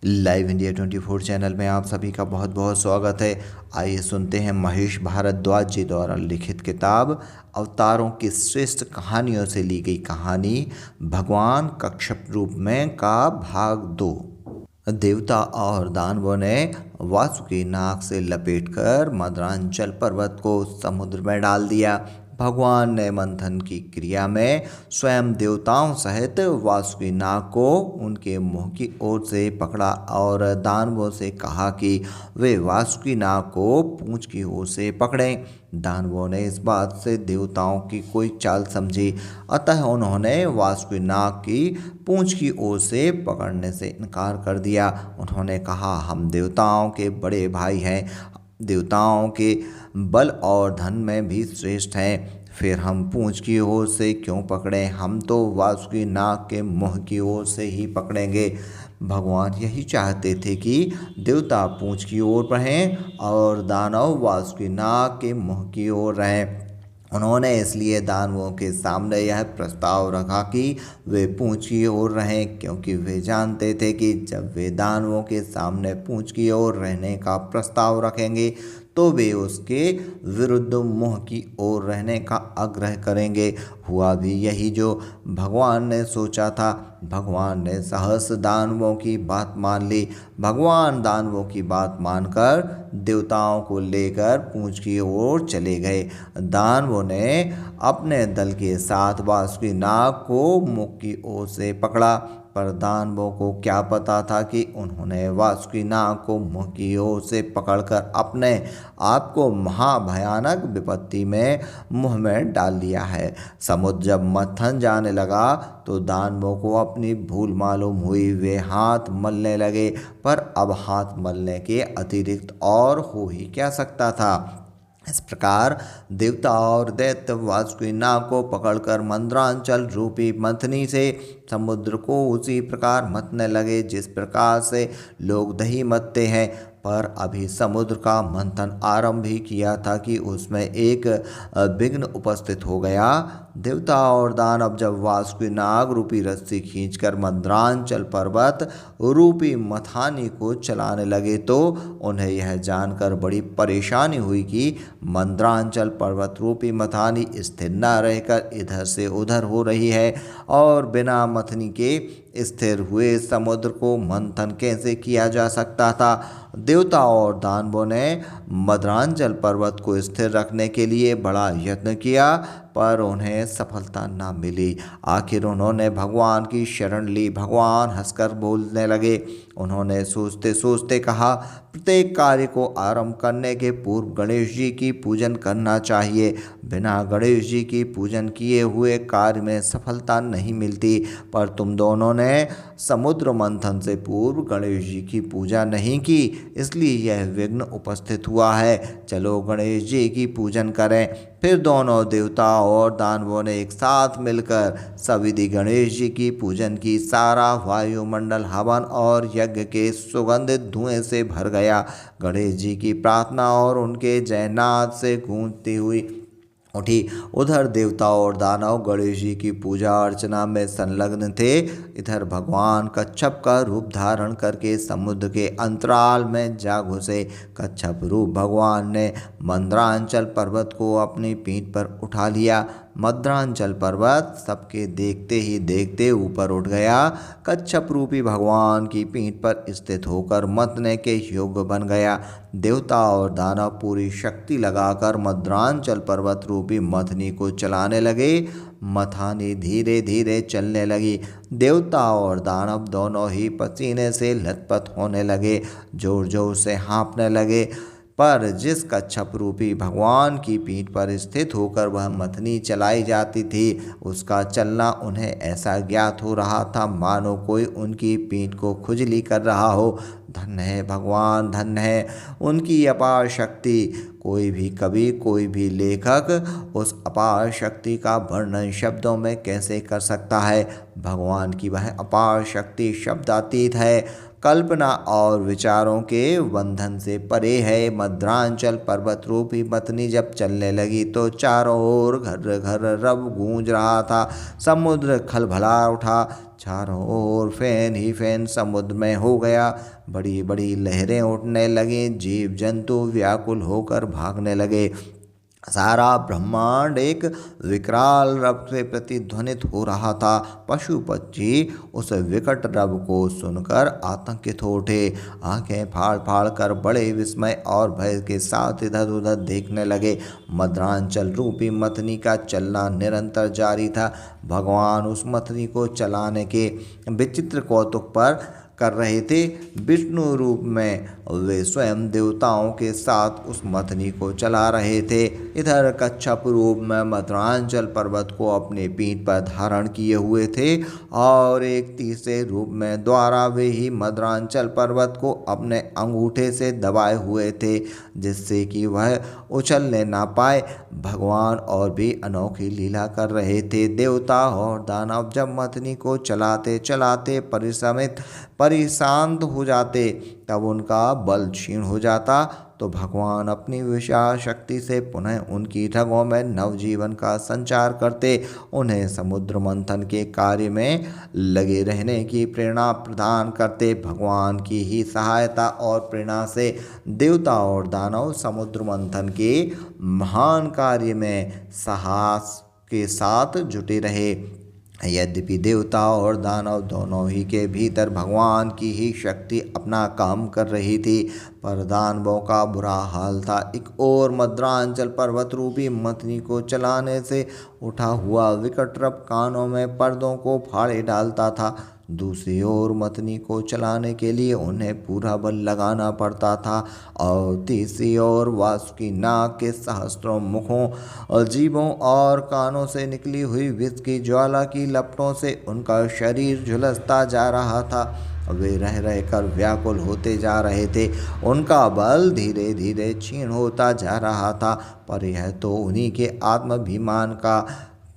Live India 24 channel में आप सभी का बहुत बहुत स्वागत है। आइए सुनते हैं महेश भारद्वाज जी द्वारा लिखित किताब अवतारों की श्रेष्ठ कहानियों से ली गई कहानी भगवान कच्छप रूप में का भाग 2। देवता और दानवों ने वासुकी नाग से लपेटकर मदरांचल पर्वत को समुद्र में डाल दिया। भगवान ने मंथन की क्रिया में स्वयं देवताओं सहित वासुकी नाग को उनके मुंह की ओर से पकड़ा और दानवों से कहा कि वे वासुकी नाग को पूंछ की ओर से पकड़ें। दानवों ने इस बात से देवताओं की कोई चाल समझी, अतः उन्होंने वासुकी नाग की पूंछ की ओर से पकड़ने से इनकार कर दिया। उन्होंने कहा, हम देवताओं के बड़े भाई हैं, देवताओं के बल और धन में भी श्रेष्ठ हैं, फिर हम पूंछ की ओर से क्यों पकड़ें? हम तो वासुकी नाग के मुंह की ओर से ही पकड़ेंगे। भगवान यही चाहते थे कि देवता पूंछ की ओर रहें और दानव वासुकी नाग के मुंह की ओर रहें। उन्होंने इसलिए दानवों के सामने यह प्रस्ताव रखा कि वे पूंछ की ओर रहें, क्योंकि वे जानते थे कि जब वे दानवों के सामने पूंछ की ओर रहने का प्रस्ताव रखेंगे तो वे उसके विरुद्ध मुंह की ओर रहने का आग्रह करेंगे। हुआ भी यही जो भगवान ने सोचा था। भगवान ने सहस दानवों की बात मान ली। भगवान दानवों की बात मानकर देवताओं को लेकर पूंछ की ओर चले गए। दानवों ने अपने दल के साथ वासुकी नाग को मुख की ओर से पकड़ा, पर दानवों को क्या पता था कि उन्होंने वासुकी नाग को मुंह की ओर से पकड़कर अपने आप को महाभयानक विपत्ति में मुंह में डाल दिया है। समुद्र जब मंथन जाने लगा तो दानवों को अपनी भूल मालूम हुई। वे हाथ मलने लगे, पर अब हाथ मलने के अतिरिक्त और हो ही क्या सकता था। इस प्रकार देवता और दैत्य वासुकी नाग को पकड़कर मंद्रांचल रूपी मंथनी से समुद्र को उसी प्रकार मथने लगे जिस प्रकार से लोग दही मथते हैं। पर अभी समुद्र का मंथन आरंभ ही किया था कि उसमें एक विघ्न उपस्थित हो गया। देवता और दानव जब वासुकी नाग रूपी रस्सी खींचकर मंद्रांचल पर्वत रूपी मथानी को चलाने लगे तो उन्हें यह जानकर बड़ी परेशानी हुई कि मंद्रांचल पर्वत रूपी मथानी स्थिर न रहकर इधर से उधर हो रही है और बिना मथनी के स्थिर हुए समुद्र को मंथन कैसे किया जा सकता था। देवता और दानवों ने मद्रांचल पर्वत को स्थिर रखने के लिए बड़ा यत्न किया, पर उन्हें सफलता न मिली। आखिर उन्होंने भगवान की शरण ली। भगवान हंसकर बोलने लगे। उन्होंने सोचते सोचते कहा, प्रत्येक कार्य को आरंभ करने के पूर्व गणेश जी की पूजन करना चाहिए। बिना गणेश जी की पूजन किए हुए कार्य में सफलता नहीं मिलती। पर तुम दोनों ने समुद्र मंथन से पूर्व गणेश जी की पूजा नहीं की, इसलिए यह विघ्न उपस्थित हुआ है। चलो गणेश जी की पूजन करें। फिर दोनों देवता और दानवों ने एक साथ मिलकर सविधि गणेश जी की पूजन की। सारा वायुमंडल हवन और यज्ञ के सुगंधित धुएं से भर गया। गणेश जी की प्रार्थना और उनके जयनाद से गूंजती हुई उठी। उधर देवता और दानव गणेश जी की पूजा अर्चना में संलग्न थे। इधर भगवान कच्छप का रूप धारण करके समुद्र के अंतराल में जा घुसे। कच्छप रूप भगवान ने मंद्रांचल पर्वत को अपनी पीठ पर उठा लिया। मद्रांचल पर्वत सबके देखते ही देखते ऊपर उठ गया। कच्छप रूपी भगवान की पीठ पर स्थित होकर मथने के योग्य बन गया। देवता और दानव पूरी शक्ति लगाकर मद्रांचल पर्वत रूपी मथनी को चलाने लगे। मथानी धीरे धीरे चलने लगी। देवता और दानव दोनों ही पसीने से लथपथ होने लगे, जोर जोर से हाँफने लगे। पर जिस कच्छप रूपी भगवान की पीठ पर स्थित होकर वह मथनी चलाई जाती थी, उसका चलना उन्हें ऐसा ज्ञात हो रहा था मानो कोई उनकी पीठ को खुजली कर रहा हो। धन्य है भगवान, धन्य है उनकी अपार शक्ति। कोई भी कवि, कोई भी लेखक उस अपार शक्ति का वर्णन शब्दों में कैसे कर सकता है। भगवान की वह अपार शक्ति शब्दातीत है, कल्पना और विचारों के बंधन से परे है। मद्रांचल पर्वत रूपी मथनी जब चलने लगी तो चारों ओर घर घर रब गूंज रहा था। समुद्र खलबला उठा। चारों ओर फैन ही फैन समुद्र में हो गया। बड़ी बड़ी लहरें उठने लगी, जीव जंतु व्याकुल होकर भागने लगे। सारा ब्रह्मांड एक विकराल रब से प्रतिध्वनित हो रहा था। पशु पक्षी उस विकट रब को सुनकर आतंकित हो उठे, आंखें फाड़ फाड़ कर बड़े विस्मय और भय के साथ इधर उधर देखने लगे। मद्रांचल रूपी मथनी का चलना निरंतर जारी था। भगवान उस मथनी को चलाने के विचित्र कौतुक पर कर रहे थे। विष्णु रूप में वे स्वयं देवताओं के साथ उस मथनी को चला रहे थे। इधर कच्छप रूप में मद्रांचल पर्वत को अपने पीठ पर धारण किए हुए थे और एक तीसरे रूप में द्वारा वे ही मद्रांचल पर्वत को अपने अंगूठे से दबाए हुए थे, जिससे कि वह उछलने ना पाए। भगवान और भी अनोखी लीला कर रहे थे। देवता और दानव जब मथनी को चलाते चलाते परिशांत हो जाते, तब उनका बल क्षीण हो जाता, तो भगवान अपनी विशाल शक्ति से पुनः उनकी रगों में नवजीवन का संचार करते, उन्हें समुद्र मंथन के कार्य में लगे रहने की प्रेरणा प्रदान करते। भगवान की ही सहायता और प्रेरणा से देवता और दानव समुद्र मंथन के महान कार्य में साहस के साथ जुटे रहे। यद्यपि देवता और दानव दोनों ही के भीतर भगवान की ही शक्ति अपना काम कर रही थी, पर दानवों का बुरा हाल था। एक ओर मद्रांचल पर्वत रूपी मथनी को चलाने से उठा हुआ विकट रब कानों में पर्दों को फाड़े डालता था, दूसरी ओर मथनी को चलाने के लिए उन्हें पूरा बल लगाना पड़ता था, और तीसरी ओर वासुकी नाग के सहस्त्रों मुखों और जीभों और कानों से निकली हुई विष की ज्वाला की लपटों से उनका शरीर झुलसता जा रहा था। वे रह रह कर व्याकुल होते जा रहे थे, उनका बल धीरे धीरे क्षीण होता जा रहा था, पर यह तो उन्हीं के आत्माभिमान का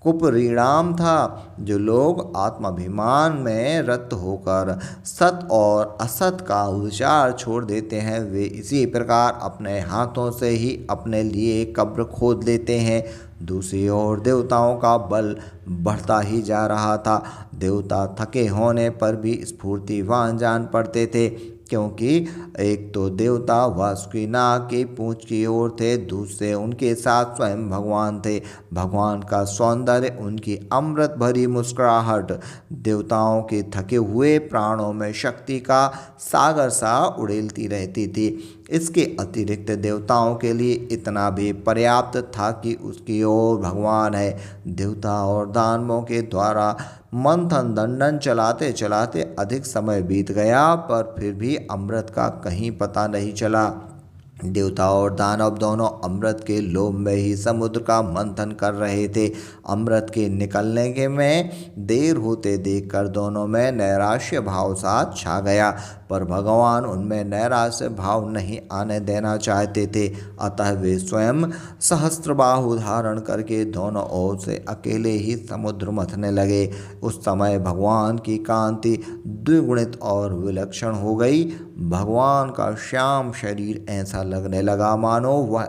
कुपरिणाम था। जो लोग आत्माभिमान में रत होकर सत और असत का विचार छोड़ देते हैं, वे इसी प्रकार अपने हाथों से ही अपने लिए कब्र खोद लेते हैं। दूसरी ओर देवताओं का बल बढ़ता ही जा रहा था। देवता थके होने पर भी स्फूर्तिवान जान पड़ते थे, क्योंकि एक तो देवता वासुकी नाग की पूंछ की ओर थे, दूसरे उनके साथ स्वयं भगवान थे। भगवान का सौंदर्य, उनकी अमृत भरी मुस्कुराहट देवताओं के थके हुए प्राणों में शक्ति का सागर सा उड़ेलती रहती थी। इसके अतिरिक्त देवताओं के लिए इतना भी पर्याप्त था कि उसकी ओर भगवान है। देवता और दानवों के द्वारा मंथन दंडन चलाते चलाते अधिक समय बीत गया, पर फिर भी अमृत का कहीं पता नहीं चला। देवता और दानव दोनों अमृत के लोभ में ही समुद्र का मंथन कर रहे थे। अमृत के निकलने के में देर होते देखकर दोनों में नैराश्य भाव सा छा गया, पर भगवान उनमें नैराश्य भाव नहीं आने देना चाहते थे। अतः वे स्वयं सहस्त्रबाहु धारण करके दोनों ओर से अकेले ही समुद्र मथने लगे। उस समय भगवान की कांति द्विगुणित और विलक्षण हो गई। भगवान का श्याम शरीर ऐसा लगने लगा मानो वह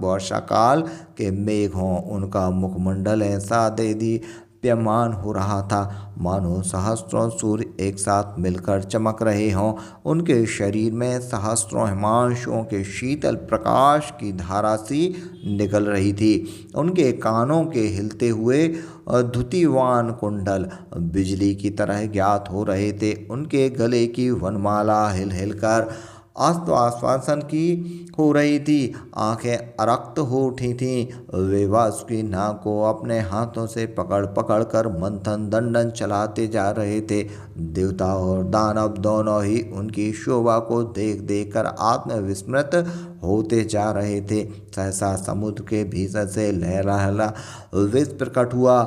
वर्षा काल के मेघ हों। उनका मुखमंडल ऐसा देदीप्यमान हो रहा था, मानो सहस्त्रों सूर्य एक साथ मिलकर चमक रहे हों। उनके शरीर में सहस्त्रों हिमांशुओं के शीतल प्रकाश की धारा सी निकल रही थी। उनके कानों के हिलते हुए द्युतिवान कुंडल बिजली की तरह ज्ञात हो रहे थे। उनके गले की वनमाला हिल हिलकर आश्वासन की हो रही थी। आंखें अरक्त हो उठी थीं। वे वासुकी नाग को अपने हाथों से पकड़ पकड़ कर मंथन दंडन चलाते जा रहे थे। देवता और दानव दोनों ही उनकी शोभा को देख देख कर आत्मविस्मृत होते जा रहे थे। सहसा समुद्र के भीतर से लहरा विष प्रकट हुआ।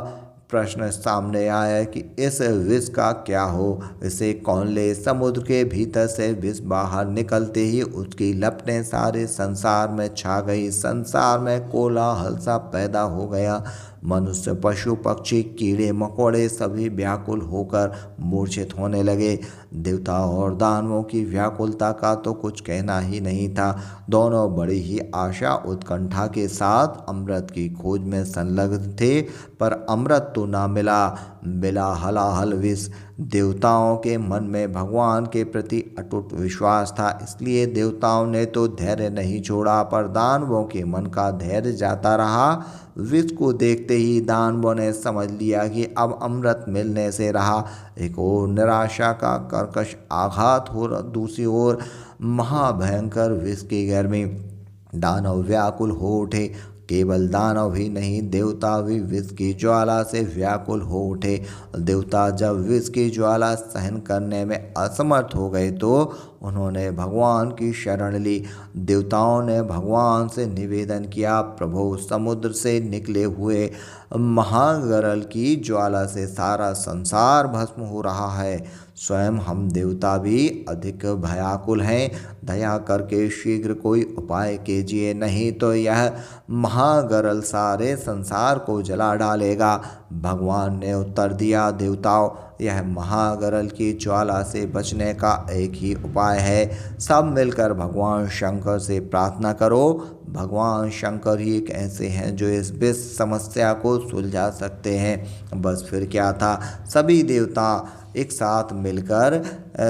प्रश्न सामने आया कि इस विष का क्या हो, इसे कौन ले। समुद्र के भीतर से विष बाहर निकलते ही उसकी लपटें सारे संसार में छा गई। संसार में कोलाहल सा पैदा हो गया। मनुष्य, पशु, पक्षी, कीड़े मकोड़े सभी व्याकुल होकर मूर्छित होने लगे। देवता और दानवों की व्याकुलता का तो कुछ कहना ही नहीं था। दोनों बड़ी ही आशा उत्कंठा के साथ अमृत की खोज में संलग्न थे, पर अमृत तो ना मिला। मिला हलाहल विष। देवताओं के मन में भगवान के प्रति अटूट विश्वास था, इसलिए देवताओं ने तो धैर्य नहीं छोड़ा, पर दानवों के मन का धैर्य जाता रहा। विष को देखते ही दानवों ने समझ लिया कि अब अमृत मिलने से रहा। एक ओर निराशा का कर्कश आघात हो, दूसरी ओर महाभयंकर विष की गर्मी। दानव व्याकुल हो उठे। केवल दानव ही नहीं, देवता भी विष की ज्वाला से व्याकुल हो उठे। देवता जब विष की ज्वाला सहन करने में असमर्थ हो गए तो उन्होंने भगवान की शरण ली। देवताओं ने भगवान से निवेदन किया, प्रभु, समुद्र से निकले हुए महागरल की ज्वाला से सारा संसार भस्म हो रहा है। स्वयं हम देवता भी अधिक भयाकुल हैं। दया करके शीघ्र कोई उपाय कीजिए, नहीं तो यह महागरल सारे संसार को जला डालेगा। भगवान ने उत्तर दिया, देवताओं, यह महागरल की ज्वाला से बचने का एक ही उपाय है। सब मिलकर भगवान शंकर से प्रार्थना करो। भगवान शंकर ही एक ऐसे हैं जो इस विष समस्या को सुलझा सकते हैं। बस फिर क्या था, सभी देवता एक साथ मिलकर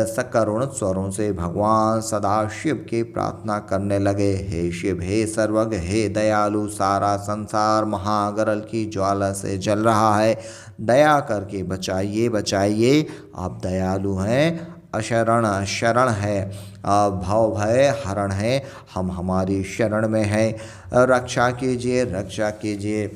सकरुण स्वरों से भगवान सदाशिव की प्रार्थना करने लगे। हे शिव, हे सर्वज्ञ, हे दयालु, सारा संसार महागरल की ज्वाला से जल रहा है। दया करके बचाइए, बचाइए। आप दयालु हैं, अशरण शरण है, भव भय हरण है। हम हमारी शरण में हैं, रक्षा कीजिए, रक्षा कीजिए।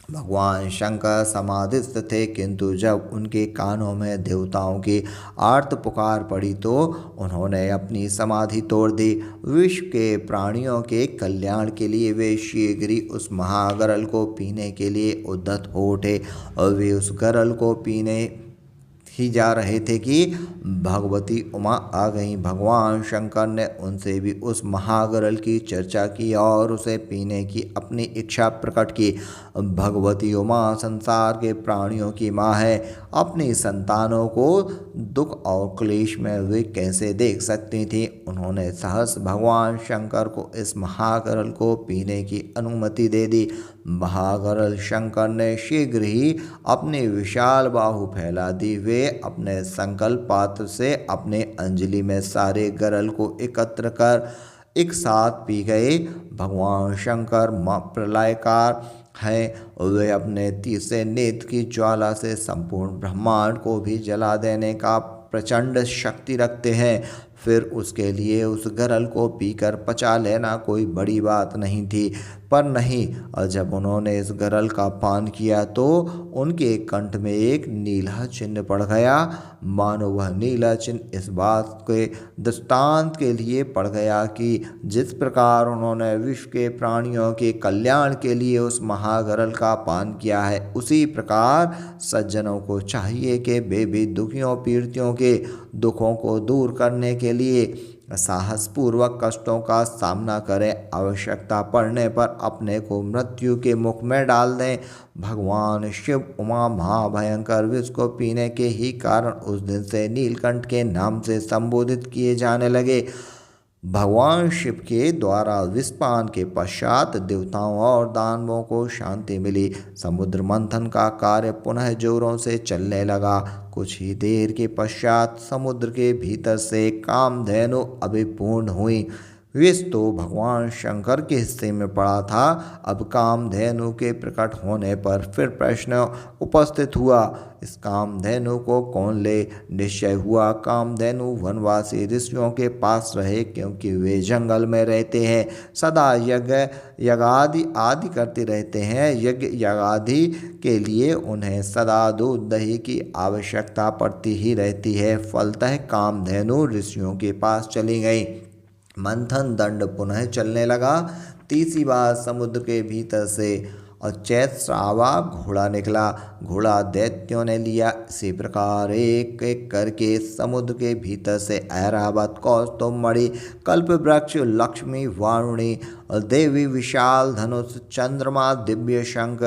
भगवान शंकर समाधिस्थ थे, किंतु जब उनके कानों में देवताओं की आर्त पुकार पड़ी तो उन्होंने अपनी समाधि तोड़ दी। विश्व के प्राणियों के कल्याण के लिए वे शीघ्र ही उस महागरल को पीने के लिए उद्यत हो उठे। और वे उस गरल को पीने ही जा रहे थे कि भगवती उमा आ गईं। भगवान शंकर ने उनसे भी उस महागरल की चर्चा की और उसे पीने की अपनी इच्छा प्रकट की। भगवती उमा संसार के प्राणियों की माँ है। अपनी संतानों को दुख और क्लेश में वे कैसे देख सकती थी। उन्होंने सहस भगवान शंकर को इस महागरल को पीने की अनुमति दे दी। महागरल शंकर ने शीघ्र ही अपनी विशाल बाहु फैला दी। वे अपने संकल्प पात्र से अपने अंजलि में सारे गरल को एकत्र कर एक साथ पी गए। भगवान शंकर प्रलयकार हैं। वे अपने तीसरे नेत्र की ज्वाला से संपूर्ण ब्रह्मांड को भी जला देने का प्रचंड शक्ति रखते हैं। फिर उसके लिए उस गरल को पीकर पचा लेना कोई बड़ी बात नहीं थी। पर नहीं, और जब उन्होंने इस गरल का पान किया तो उनके कंठ में एक नीला चिन्ह पड़ गया। मानो वह नीला चिन्ह इस बात के दृष्टांत के लिए पड़ गया कि जिस प्रकार उन्होंने विश्व के प्राणियों के कल्याण के लिए उस महागरल का पान किया है, उसी प्रकार सज्जनों को चाहिए कि वे भी दुखियों पीड़ितों के दुखों को दूर करने के लिए साहसपूर्वक कष्टों का सामना करें। आवश्यकता पड़ने पर अपने को मृत्यु के मुख में डाल दें। भगवान शिव उमा महाभयंकर विष को पीने के ही कारण उस दिन से नीलकंठ के नाम से संबोधित किए जाने लगे। भगवान शिव के द्वारा विषपान के पश्चात देवताओं और दानवों को शांति मिली। समुद्र मंथन का कार्य पुनः जोरों से चलने लगा। कुछ ही देर के पश्चात समुद्र के भीतर से कामधेनु अभिपूर्ण हुई। विष तो भगवान शंकर के हिस्से में पड़ा था। अब कामधेनु के प्रकट होने पर फिर प्रश्न उपस्थित हुआ, इस कामधेनु को कौन ले। निश्चय हुआ कामधेनु वनवासी ऋषियों के पास रहे, क्योंकि वे जंगल में रहते हैं, सदा यज्ञ यज्ञादि आदि करते रहते हैं। यज्ञ यज्ञादि के लिए उन्हें सदा दूध दही की आवश्यकता पड़ती ही रहती है। फलतः कामधेनु ऋषियों के पास चली गई। मंथन दंड पुनः चलने लगा। तीसरी बार समुद्र के भीतर से चैत्रश्रावा घोड़ा निकला। घोड़ा दैत्यों ने लिया। इसी प्रकार एक एक करके समुद्र के भीतर से ऐरावत, कौस्तुभमणि, कल्प वृक्ष, लक्ष्मी, वारुणी, देवी, विशाल धनुष, चंद्रमा, दिव्य शंख,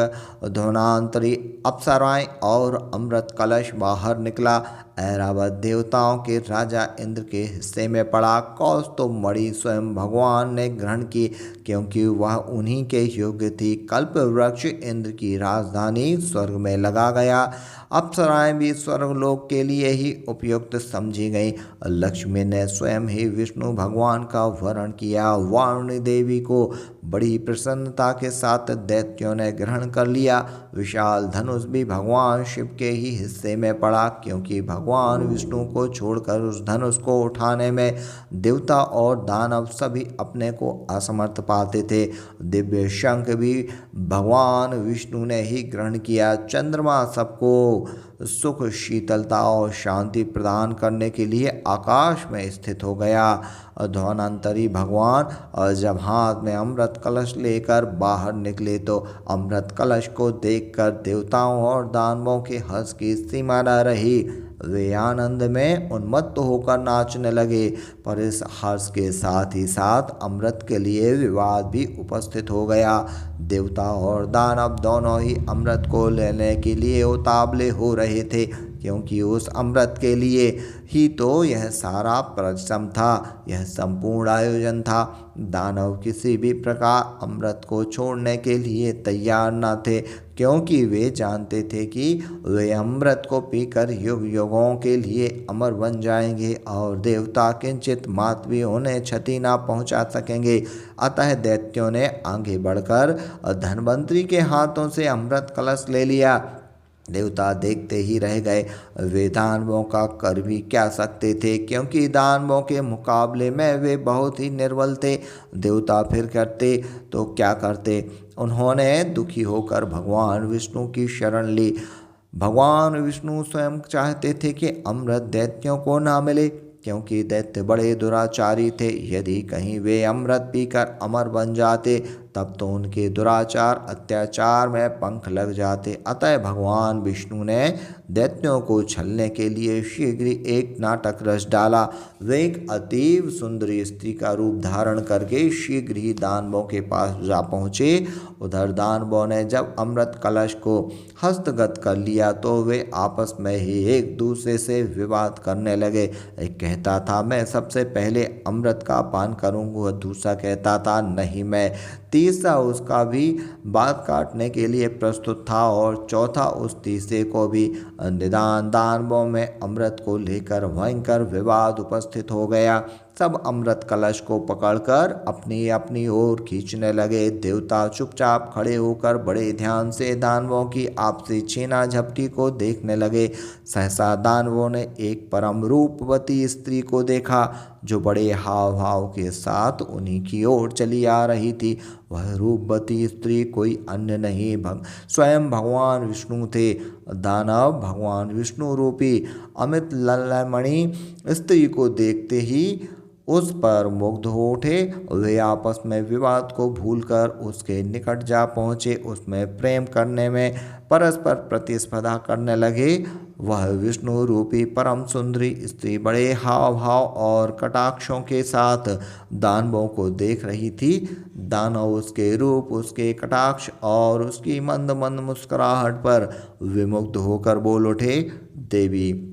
धुनांतरी, अप्सराएं और अमृत कलश बाहर निकला। ऐरावत देवताओं के राजा इंद्र के हिस्से में पड़ा। कौस्तुभमणि स्वयं भगवान ने ग्रहण की, क्योंकि वह उन्हीं के योग्य थी। कल्प वृक्ष इंद्र की राजधानी स्वर्ग में लगा गया। अप्सराएं भी स्वर्गलोक के लिए ही उपयुक्त समझी गई। लक्ष्मी ने स्वयं ही विष्णु भगवान का वर्ण किया। वारुणी देवी को बड़ी प्रसन्नता के साथ दैत्यों ने ग्रहण कर लिया। विशाल धनुष भी भगवान शिव के ही हिस्से में पड़ा, क्योंकि भगवान विष्णु को छोड़कर उस धनुष को उठाने में देवता और दानव सभी अपने को असमर्थ पाते थे। दिव्य शंख भी भगवान विष्णु ने ही ग्रहण किया। चंद्रमा सबको सुख, शीतलता और शांति प्रदान करने के लिए आकाश में स्थित हो गया। धन्वंतरी भगवान जब हाथ में अमृत कलश लेकर बाहर निकले तो अमृत कलश को देखकर देवताओं और दानवों के हर्ष की सीमा न रही। वे आनंद में उन्मत्त होकर नाचने लगे, पर इस हर्ष के साथ ही साथ अमृत के लिए विवाद भी उपस्थित हो गया। देवता और दानव दोनों ही अमृत को लेने के लिए उतावले हो रहे थे, क्योंकि उस अमृत के लिए ही तो यह सारा परिश्रम था, यह संपूर्ण आयोजन था। दानव किसी भी प्रकार अमृत को छोड़ने के लिए तैयार न थे, क्योंकि वे जानते थे कि वे अमृत को पीकर युग युगों के लिए अमर बन जाएंगे और देवता किंचित मात्र भी उन्हें क्षति न पहुंचा सकेंगे। अतः दैत्यों ने आगे बढ़कर धन्वंतरी के हाथों से अमृत कलश ले लिया। देवता देखते ही रह गए। वे दानवों का कर भी क्या सकते थे, क्योंकि दानवों के मुकाबले में वे बहुत ही निर्बल थे। देवता फिर करते तो क्या करते। उन्होंने दुखी होकर भगवान विष्णु की शरण ली। भगवान विष्णु स्वयं चाहते थे कि अमृत दैत्यों को ना मिले, क्योंकि दैत्य बड़े दुराचारी थे। यदि कहीं वे अमृत पीकर अमर बन जाते तब तो उनके दुराचार अत्याचार में पंख लग जाते। अतः भगवान विष्णु ने दैत्यों को छलने के लिए शीघ्र ही एक नाटक रच डाला। वे एक अतीव सुंदरी स्त्री का रूप धारण करके शीघ्र ही दानवों के पास जा पहुँचे। उधर दानवों ने जब अमृत कलश को हस्तगत कर लिया तो वे आपस में ही एक दूसरे से विवाद करने लगे। एक कहता था मैं सबसे पहले अमृत का पान करूंगा, दूसरा कहता था नहीं मैं, तीसरा उसका भी बात काटने के लिए प्रस्तुत था और चौथा उस तीसरे को भी। निदान दानवों में अमृत को लेकर भयंकर विवाद उपस्थित हो गया। सब अमृत कलश को पकड़कर अपनी अपनी ओर खींचने लगे। देवता चुपचाप खड़े होकर बड़े ध्यान से दानवों की आपसी छीना झपटी को देखने लगे। सहसा दानवों ने एक परम रूपवती स्त्री को देखा, जो बड़े हाव भाव के साथ उन्हीं की ओर चली आ रही थी। वह रूपवती स्त्री कोई अन्य नहीं स्वयं भगवान विष्णु थे। दानव भगवान विष्णु रूपी अमित ललमणि स्त्री को देखते ही उस पर मुग्ध हो उठे। वे आपस में विवाद को भूलकर उसके निकट जा पहुँचे, उसमें प्रेम करने में परस्पर प्रतिस्पर्धा करने लगे। वह विष्णु रूपी परम सुंदरी स्त्री बड़े हाव भाव और कटाक्षों के साथ दानवों को देख रही थी। दानव उसके रूप, उसके कटाक्ष और उसकी मंद मंद मुस्कुराहट पर विमुग्ध होकर बोल उठे, देवी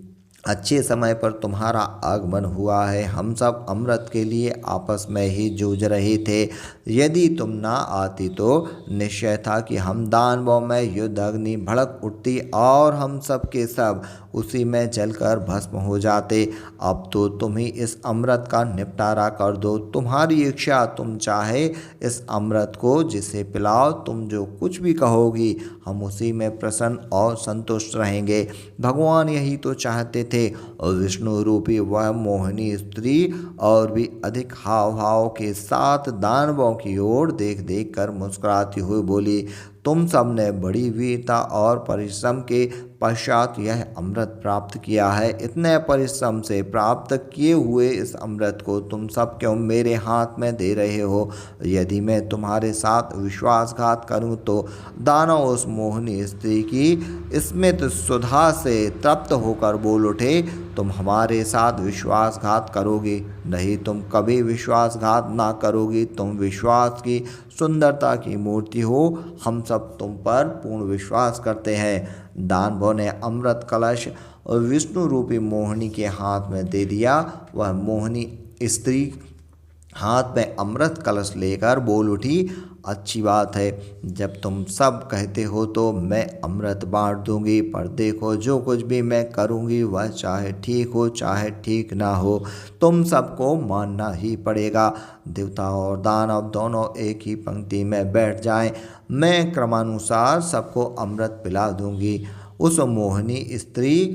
अच्छे समय पर तुम्हारा आगमन हुआ है। हम सब अमृत के लिए आपस में ही जूझ रहे थे। यदि तुम ना आती तो निश्चय था कि हम दानवों में युद्ध अग्नि भड़क उठती और हम सब के सब उसी में जलकर भस्म हो जाते। अब तो तुम ही इस अमृत का निपटारा कर दो। तुम्हारी इच्छा, तुम चाहे इस अमृत को जिसे पिलाओ, तुम जो कुछ भी कहोगी हम उसी में प्रसन्न और संतुष्ट रहेंगे। भगवान यही तो चाहते थे। और विष्णु रूपी वह मोहिनी स्त्री और भी अधिक हाव भाव के साथ दानवों की ओर देख देख कर मुस्कुराती हुई बोली, तुम सब ने बड़ी वीरता और परिश्रम के पश्चात यह अमृत प्राप्त किया है। इतने परिश्रम से प्राप्त किए हुए इस अमृत को तुम सब क्यों मेरे हाथ में दे रहे हो? यदि मैं तुम्हारे साथ विश्वासघात करूं तो दानव उस मोहिनी स्त्री की स्मित सुधा से तृप्त होकर बोल उठे, तुम हमारे साथ विश्वासघात करोगी? नहीं, तुम कभी विश्वासघात ना करोगी। तुम विश्वास की सुंदरता की मूर्ति हो। हम सब तुम पर पूर्ण विश्वास करते हैं। दानवों ने अमृत कलश और विष्णु रूपी मोहिनी के हाथ में दे दिया। वह मोहिनी स्त्री हाथ में अमृत कलश लेकर बोल उठी, अच्छी बात है, जब तुम सब कहते हो तो मैं अमृत बांट दूंगी, पर देखो जो कुछ भी मैं करूंगी वह चाहे ठीक हो चाहे ठीक ना हो, तुम सबको मानना ही पड़ेगा। देवता और दानव दोनों एक ही पंक्ति में बैठ जाएं, मैं क्रमानुसार सबको अमृत पिला दूंगी। उस मोहिनी स्त्री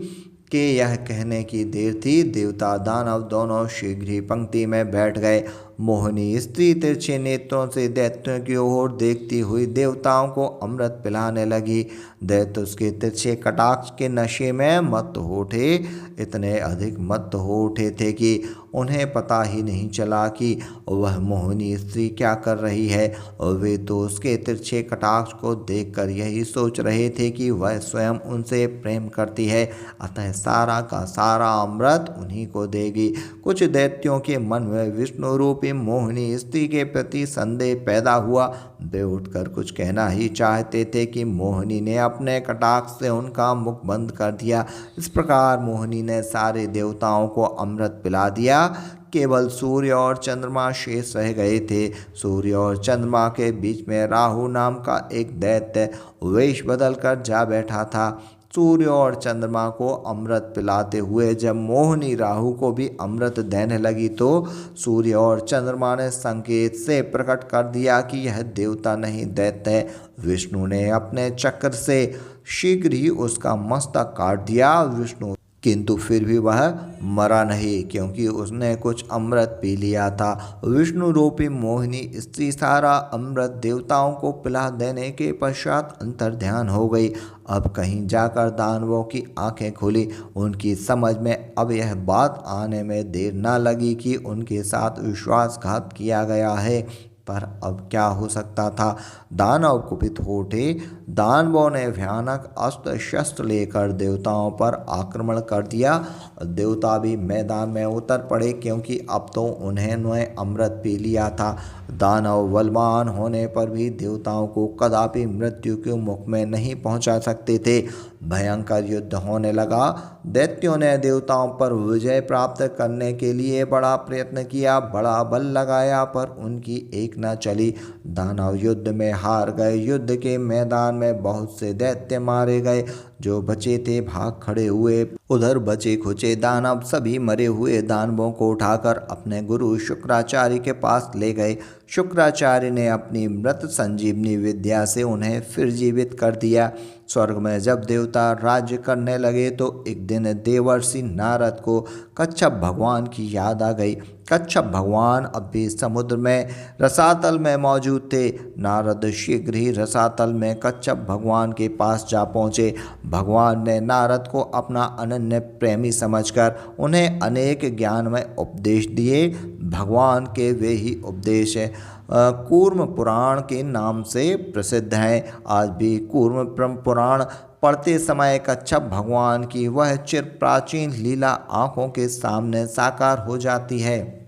के यह कहने की देर थी, देवता दानव दोनों शीघ्र ही पंक्ति में बैठ गए। मोहिनी स्त्री तिरछे नेत्रों से दैत्यों की ओर देखती हुई देवताओं को अमृत पिलाने लगी। दैत्य उसके तिरछे कटाक्ष के नशे में मत्त हो उठे, इतने अधिक मत्त हो उठे थे कि उन्हें पता ही नहीं चला कि वह मोहिनी स्त्री क्या कर रही है। वे तो उसके तिरछे कटाक्ष को देखकर यही सोच रहे थे कि वह स्वयं उनसे प्रेम करती है, अतः सारा का सारा अमृत उन्हीं को देगी। कुछ दैत्यों के मन में विष्णु रूपी मोहिनी स्त्री के प्रति संदेह पैदा हुआ। वे उठकर कुछ कहना ही चाहते थे कि मोहिनी ने अपने कटाक्ष से उनका मुख बंद कर दिया। इस प्रकार मोहिनी ने सारे देवताओं को अमृत पिला दिया। केवल सूर्य और चंद्रमा शेष रह गए थे। सूर्य और चंद्रमा के बीच में राहु नाम का एक दैत्य वेश बदलकर जा बैठा था। सूर्य और चंद्रमा को अमृत पिलाते हुए जब मोहिनी राहु को भी अमृत देने लगी तो सूर्य और चंद्रमा ने संकेत से प्रकट कर दिया कि यह देवता नहीं दैत्य है। विष्णु ने अपने चक्र से शीघ्र ही उसका मस्तक काट दिया। विष्णु किंतु फिर भी वह मरा नहीं, क्योंकि उसने कुछ अमृत पी लिया था। विष्णु रूपी मोहिनी स्त्री सारा अमृत देवताओं को पिला देने के पश्चात अंतर्ध्यान हो गई। अब कहीं जाकर दानवों की आंखें खुली। उनकी समझ में अब यह बात आने में देर न लगी कि उनके साथ विश्वासघात किया गया है। पर अब क्या हो सकता था। दानव कुपित हो उठे। दानवों ने भयानक अस्त्र शस्त्र लेकर देवताओं पर आक्रमण कर दिया। देवता भी मैदान में उतर पड़े, क्योंकि अब तो उन्होंने अमृत पी लिया था। दानव बलवान होने पर भी देवताओं को कदापि मृत्यु के मुख में नहीं पहुंचा सकते थे। भयंकर युद्ध होने लगा। दैत्यों ने देवताओं पर विजय प्राप्त करने के लिए बड़ा प्रयत्न किया, बड़ा बल लगाया, पर उनकी एक न चली। दानव युद्ध में हार गए। युद्ध के मैदान में बहुत से दैत्य मारे गए। जो बचे थे भाग खड़े हुए। उधर बचे खुचे दानव सभी मरे हुए दानवों को उठाकर अपने गुरु शुक्राचार्य के पास ले गए। शुक्राचार्य ने अपनी मृत संजीवनी विद्या से उन्हें फिर जीवित कर दिया। स्वर्ग में जब देवता राज्य करने लगे तो एक दिन देवर्षि नारद को कच्छप भगवान की याद आ गई। कच्छप भगवान अब भी समुद्र में रसातल में मौजूद थे। नारद शीघ्र ही रसातल में कच्छप भगवान के पास जा पहुँचे। भगवान ने नारद को अपना अनन्य प्रेमी समझकर उन्हें अनेक ज्ञानमय उपदेश दिए। भगवान के वे ही उपदेश कूर्म पुराण के नाम से प्रसिद्ध हैं। आज भी कूर्म पुराण पढ़ते समय कच्छप भगवान की वह चिर प्राचीन लीला आँखों के सामने साकार हो जाती है।